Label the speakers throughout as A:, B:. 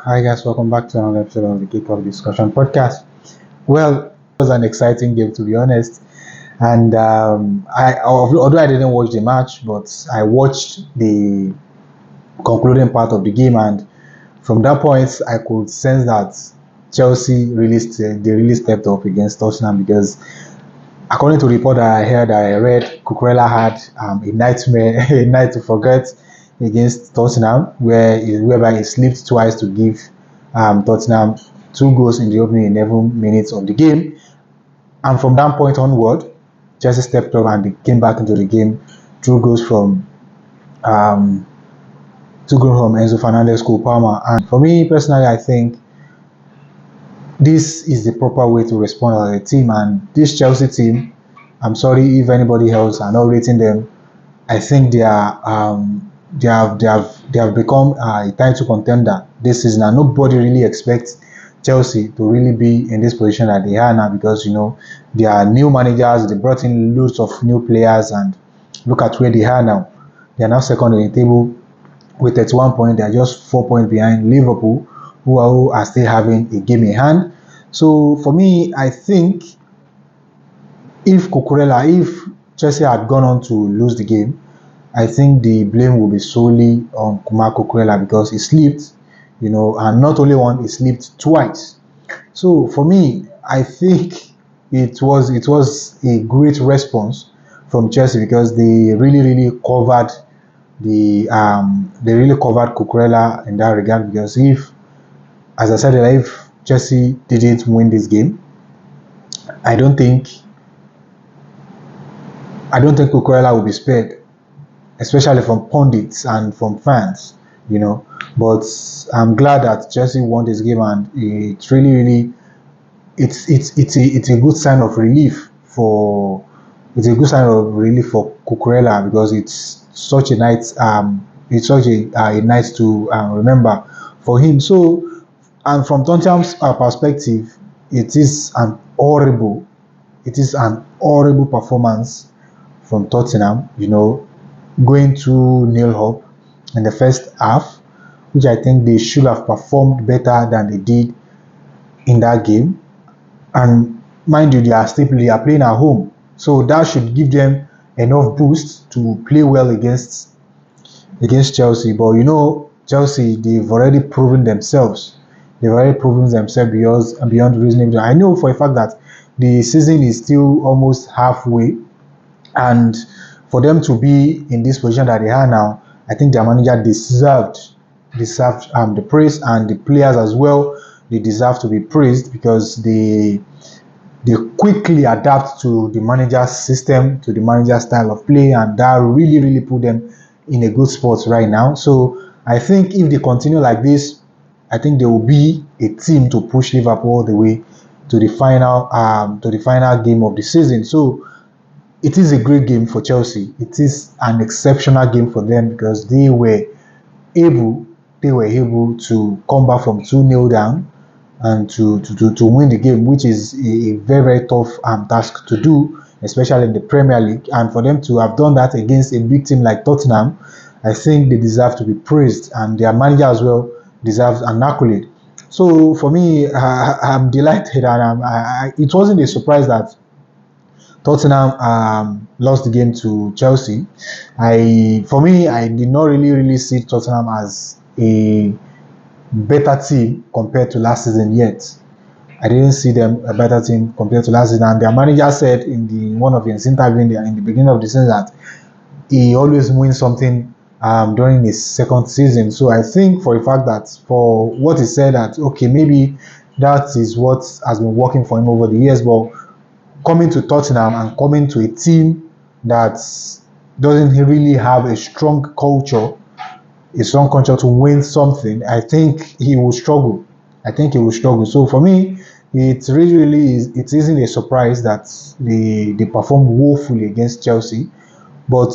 A: Hi guys, welcome back to another episode of the Kickoff Discussion Podcast. Well, it was an exciting game to be honest, and although I didn't watch the match, but I watched the concluding part of the game, and from that point, I could sense that Chelsea they really stepped up against Tottenham because according to the report that I read, Cucurella had a nightmare, a night to forget against Tottenham, whereby he slipped twice to give Tottenham two goals in the opening 11 minutes of the game. And from that point onward, Chelsea stepped up and they came back into the game. Two goals from um, Enzo Fernandez, Cole Palmer. And for me personally, I think this is the proper way to respond as a team. And this Chelsea team, I'm sorry if anybody else are not rating them. I think they have become a title contender this season, and nobody really expects Chelsea to really be in this position that they are now because they are new managers. They brought in loads of new players, and look at where they are now. They are now second in the table with 31 points. They are just 4 points behind Liverpool, who are still having a game in hand. So for me, I think if Chelsea had gone on to lose the game, I think the blame will be solely on Marco Cucurella because he slipped, and not only one, he slipped twice. So for me, I think it was a great response from Chelsea because they really covered Cucurella in that regard because as I said, if Chelsea didn't win this game, I don't think Cucurella will be spared, especially from pundits and from fans, But I'm glad that Chelsea won this game, and it's really it's a good sign of relief for Cucurella because it's such a night a night to remember for him. So, and from Tottenham's perspective, it is an horrible performance from Tottenham, going 2-0 up in the first half, which I think they should have performed better than they did in that game. And mind you, they are playing at home, so that should give them enough boost to play well against Chelsea. But Chelsea, they've already proven themselves. Beyond reasoning. I know for a fact that the season is still almost halfway, and for them to be in this position that they are now, I think their manager deserved the praise, and the players as well. They deserve to be praised because they quickly adapt to the manager's system, to the manager's style of play, and that really put them in a good spot right now. So I think if they continue like this, I think they will be a team to push Liverpool all the way to the final game of the season. So it is a great game for Chelsea. It is an exceptional game for them because they were able to come back from 2-0 down and to win the game, which is a very tough task to do, especially in the Premier League. And for them to have done that against a big team like Tottenham, I think they deserve to be praised, and their manager as well deserves an accolade. So for me, I'm delighted, and it wasn't a surprise that Tottenham lost the game to Chelsea. For me, I did not really see Tottenham as a better team compared to last season yet. I didn't see them a better team compared to last season. And their manager said in one of his interviews in the beginning of the season that he always wins something during his second season. So I think for a fact that for what he said that okay, maybe that is what has been working for him over the years, but coming to Tottenham and coming to a team that doesn't really have a strong culture to win something, I think he will struggle. So for me, it isn't a surprise that they performed woefully against Chelsea, but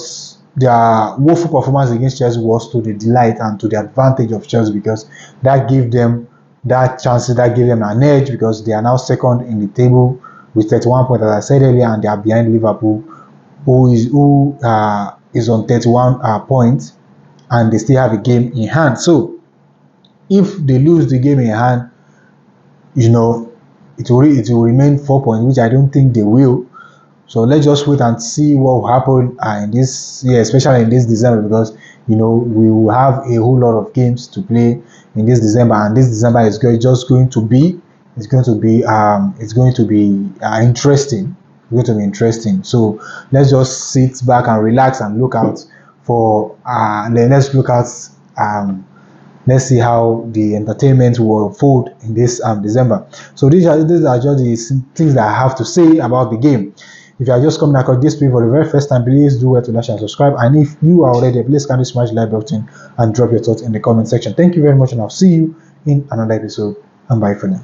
A: their woeful performance against Chelsea was to the delight and to the advantage of Chelsea because that gave them an edge because they are now second in the table with 31 points, as I said earlier, and they are behind Liverpool, who is on 31 points, and they still have a game in hand. So if they lose the game in hand, it will remain 4 points, which I don't think they will. So let's just wait and see what will happen in this year, especially in this December, because we will have a whole lot of games to play in this December, and this December is going to be interesting. It's going to be interesting. So let's just sit back and relax and look out for let's look at let's see how the entertainment will unfold in this December. So these are just the things that I have to say about the game. If you are just coming across this video for the very first time, please do well to like and subscribe. And if you are already, please kindly smash the like button and drop your thoughts in the comment section. Thank you very much, and I'll see you in another episode. And bye for now.